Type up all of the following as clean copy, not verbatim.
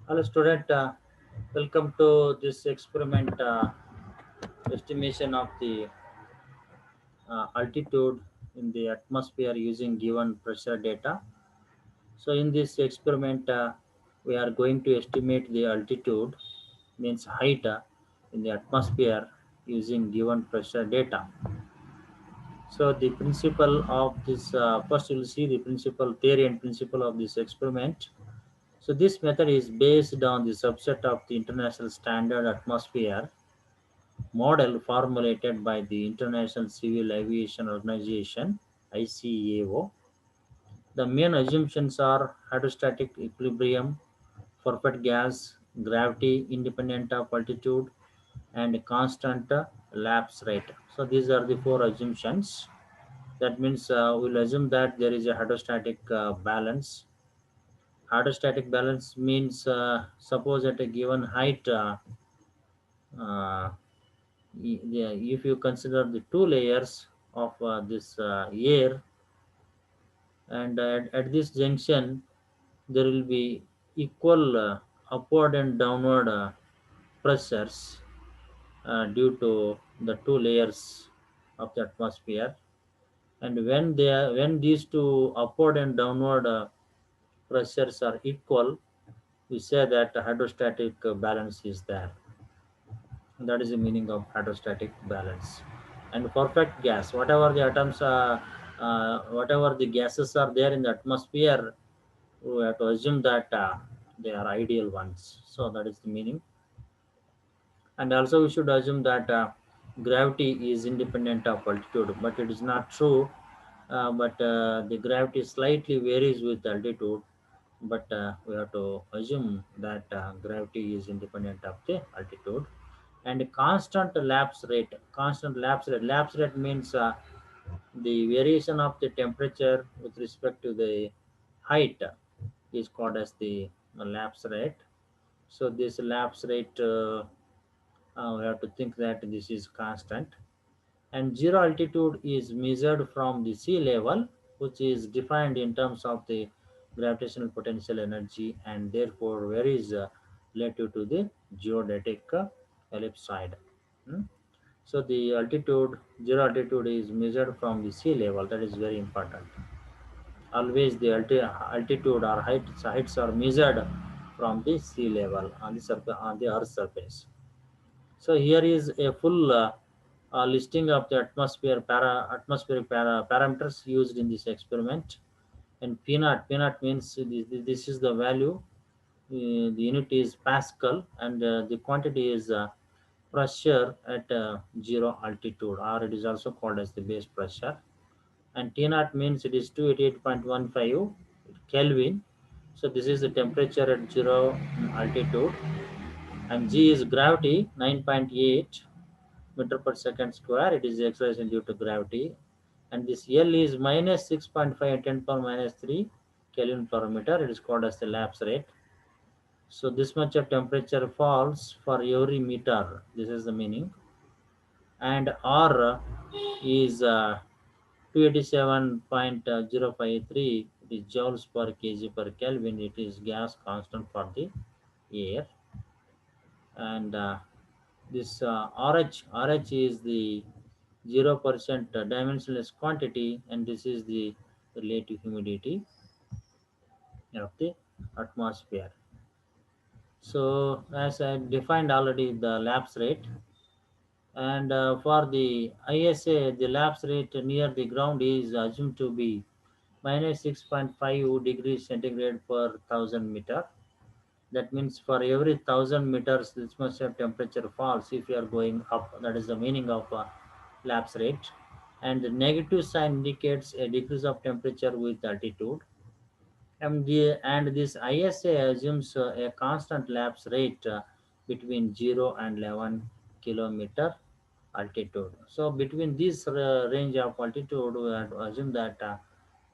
Hello, student. Welcome to this experiment estimation of the altitude in the atmosphere using given pressure data. So, in this experiment, we are going to estimate the altitude, means height, in the atmosphere using given pressure data. So, the principle of this first, you will see the principle theory and principle of this experiment. So, this method is based on the subset of the International Standard Atmosphere model formulated by the International Civil Aviation Organization ICAO. The main assumptions are hydrostatic equilibrium, perfect gas, gravity independent of altitude, and constant lapse rate. So these are the four assumptions. That means we'll assume that there is a hydrostatic balance. Hydrostatic balance means suppose at a given height, uh, yeah, if you consider the two layers of this air, and at this junction there will be equal upward and downward pressures due to the two layers of the atmosphere. And when these two upward and downward pressures are equal, we say that hydrostatic balance is there. That is the meaning of hydrostatic balance. And perfect gas, whatever the atoms whatever the gases are there in the atmosphere, we have to assume that they are ideal ones. So that is the meaning. And also we should assume that gravity is independent of altitude, but it is not true. But the gravity slightly varies with altitude, but we have to assume that gravity is independent of the altitude. And constant lapse rate means the variation of the temperature with respect to the height is called as the lapse rate. So this lapse rate, we have to think that this is constant. And zero altitude is measured from the sea level, which is defined in terms of the gravitational potential energy, and therefore varies relative to the geodetic ellipsoid. Hmm? So the zero altitude is measured from the sea level. That is very important. Always the altitude or heights are measured from the sea level on the on the Earth's surface. So here is a full listing of the atmospheric parameters used in this experiment. And P naught means this is the value. The unit is Pascal, and the quantity is pressure at zero altitude, or it is also called as the base pressure. And T naught means it is 288.15 Kelvin. So this is the temperature at zero altitude. And G is gravity, 9.8 meter per second square. It is the acceleration due to gravity. And this L is minus 6.5 10 power minus 3 Kelvin per meter. It is called as the lapse rate. So this much of temperature falls for every meter. This is the meaning. And R is 287.053. It is joules per kg per Kelvin. It is gas constant for the air. And this RH is the 0% dimensionless quantity, and this is the relative humidity of the atmosphere. So as I defined already the lapse rate, and for the ISA, the lapse rate near the ground is assumed to be minus 6.5 degrees centigrade per thousand meter. That means for every 1,000 meters, this much of temperature falls if you are going up. That is the meaning of lapse rate. And the negative sign indicates a decrease of temperature with altitude. And this ISA assumes a constant lapse rate between 0 and 11 kilometer altitude. So between this range of altitude, we have to assume that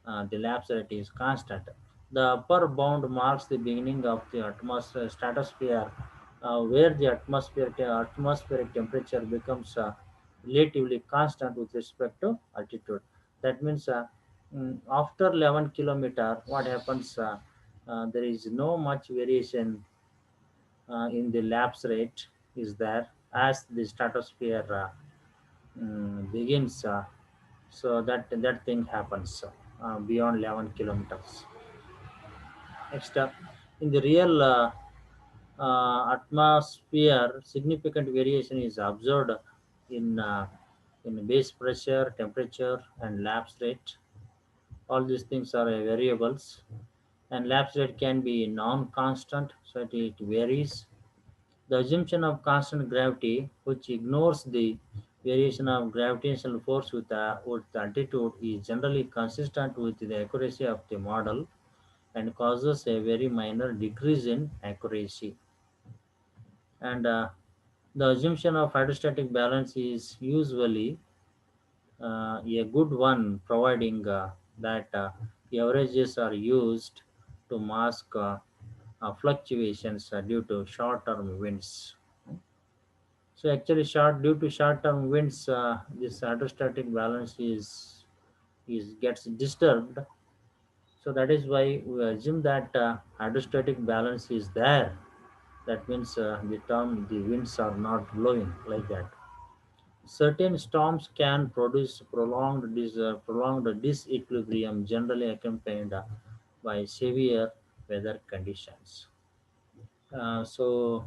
the lapse rate is constant. The upper bound marks the beginning of the atmosphere stratosphere, where the atmospheric temperature becomes relatively constant with respect to altitude. That means after 11 kilometer, what happens? There is no much variation in the lapse rate is there as the stratosphere begins. So that thing happens beyond 11 kilometers. Next, in the real atmosphere, significant variation is observed in uh, in base pressure, temperature, and lapse rate. All these things are variables, and lapse rate can be non-constant, so it varies. The assumption of constant gravity, which ignores the variation of gravitational force with altitude, is generally consistent with the accuracy of the model and causes a very minor decrease in accuracy. And the assumption of hydrostatic balance is usually a good one, providing that averages are used to mask fluctuations due to short-term winds. So actually, due to short-term winds, this hydrostatic balance is gets disturbed. So that is why we assume that hydrostatic balance is there. That means the winds are not blowing like that. Certain storms can produce prolonged disequilibrium, generally accompanied by severe weather conditions. So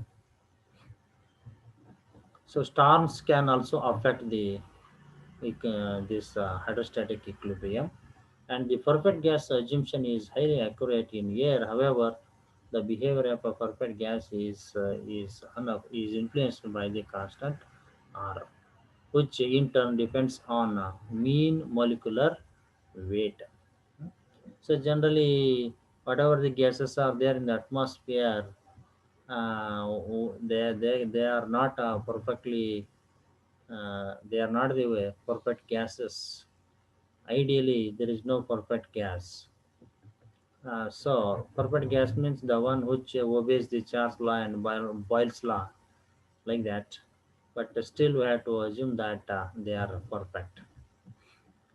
storms can also affect this hydrostatic equilibrium, and the perfect gas assumption is highly accurate in air. However, the behavior of a perfect gas is influenced by the constant R, which in turn depends on mean molecular weight. So generally, whatever the gases are there in the atmosphere, they are not perfectly they are not the perfect gases. Ideally, there is no perfect gas. So perfect gas means the one which obeys the Charles law and Boyle's law, like that. But still, we have to assume that they are perfect.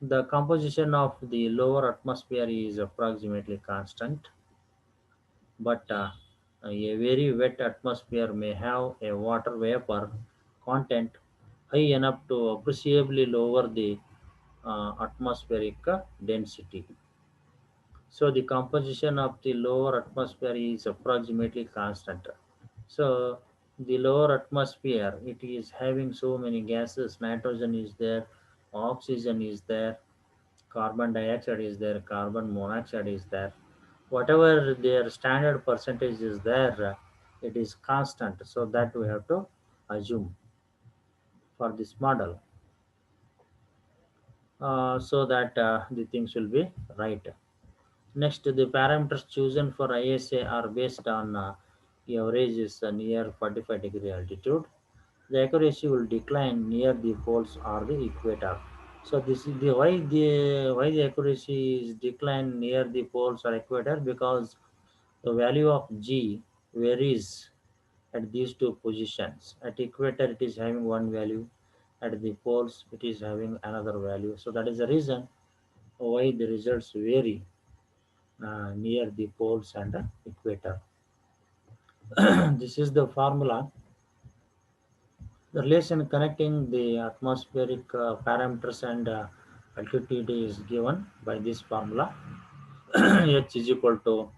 The composition of the lower atmosphere is approximately constant, but a very wet atmosphere may have a water vapor content high enough to appreciably lower the atmospheric density. So the composition of the lower atmosphere is approximately constant. So the lower atmosphere, it is having so many gases. Nitrogen is there, oxygen is there, carbon dioxide is there, carbon monoxide is there. Whatever their standard percentage is there, it is constant. So that we have to assume for this model, so that the things will be right. Next, the parameters chosen for ISA are based on averages near 45-degree altitude. The accuracy will decline near the poles or the equator. So this is the accuracy is decline near the poles or equator, because the value of G varies at these two positions. At equator, it is having one value. At the poles, it is having another value. So that is the reason why the results vary near the poles and the equator. This is the formula. The relation connecting the atmospheric parameters and altitude is given by this formula. H is equal to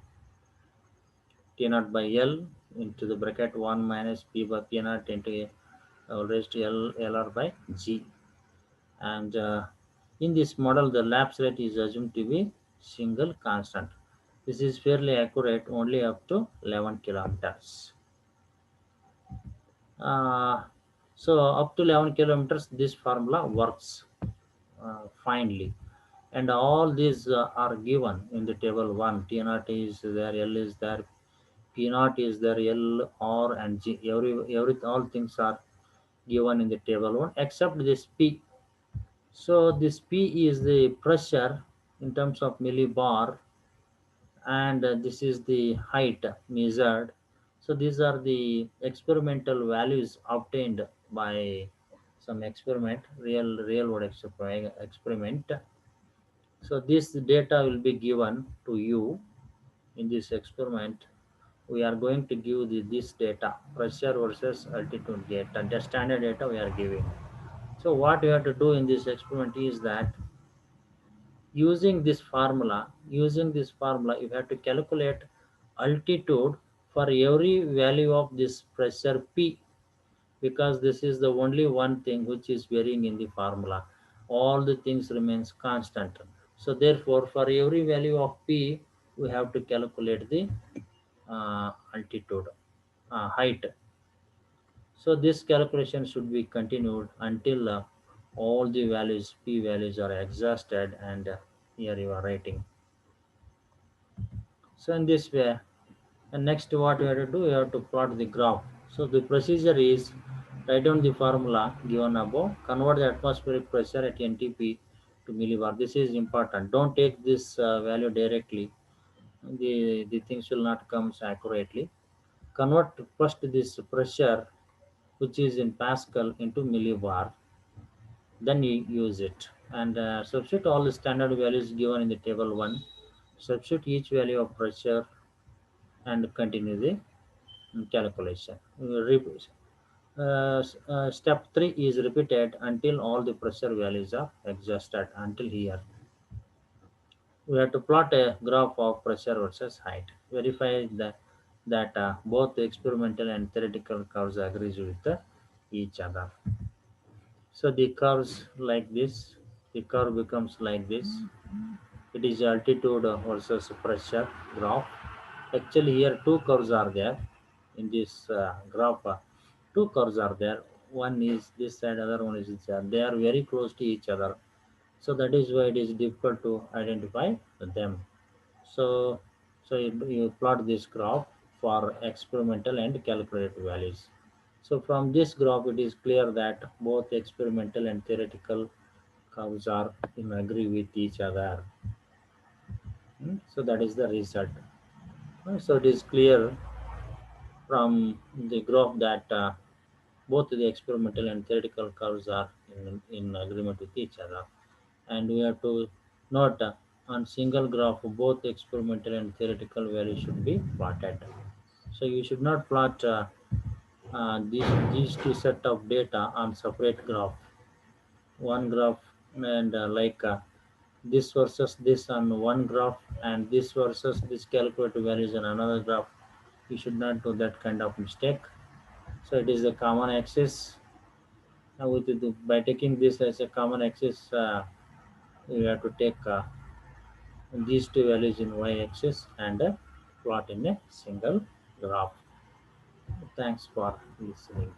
T naught by L into the bracket 1 minus P by P naught into raised to LR by G. And in this model, the lapse rate is assumed to be single constant. This is fairly accurate only up to 11 kilometers. Uh, so up to 11 kilometers, this formula works finely. And all these are given in the table 1. T naught is there, L is there, P naught is there, L, R, and G. All things are given in the table 1 except this P. So this P is the pressure in terms of millibar, and this is the height measured. So these are the experimental values obtained by some real world experiment. So this data will be given to you in this experiment we are going to give this data, pressure versus altitude data, the standard data we are giving. So what we have to do in this experiment is that using this formula, you have to calculate altitude for every value of this pressure P, because this is the only one thing which is varying in the formula. All the things remains constant. So therefore, for every value of P, we have to calculate the altitude, height. So this calculation should be continued until all the values, P values are exhausted, and here you are writing. So in this way, and next what we have to do, we have to plot the graph. So the procedure is write down the formula given above, convert the atmospheric pressure at NTP to millibar. This is important. Don't take this value directly. The things will not come accurately. Convert first this pressure, which is in Pascal, into millibar, then you use it, and substitute all the standard values given in the table 1. Substitute each value of pressure and continue the calculation. Step 3 is repeated until all the pressure values are adjusted. Until here, we have to plot a graph of pressure versus height. Verify that both the experimental and theoretical curves agrees with each other. So the curves like this, the curve becomes like this. It is altitude versus pressure graph. Actually, here two curves are there in this graph. Two curves are there. One is this side, other one is this side. They are very close to each other. So that is why it is difficult to identify them. So, so you plot this graph for experimental and calculated values. So from this graph, it is clear that both experimental and theoretical curves are in agree with each other. So that is the result. So it is clear from the graph that both the experimental and theoretical curves are in agreement with each other. And we have to note on single graph both experimental and theoretical values should be plotted. So you should not plot these two set of data on separate graph. One graph, and this versus this on one graph, and this versus this calculated values on another graph. You should not do that kind of mistake. So it is a common axis. By taking this as a common axis, you have to take these two values in y-axis and plot in a single graph. Thanks for listening.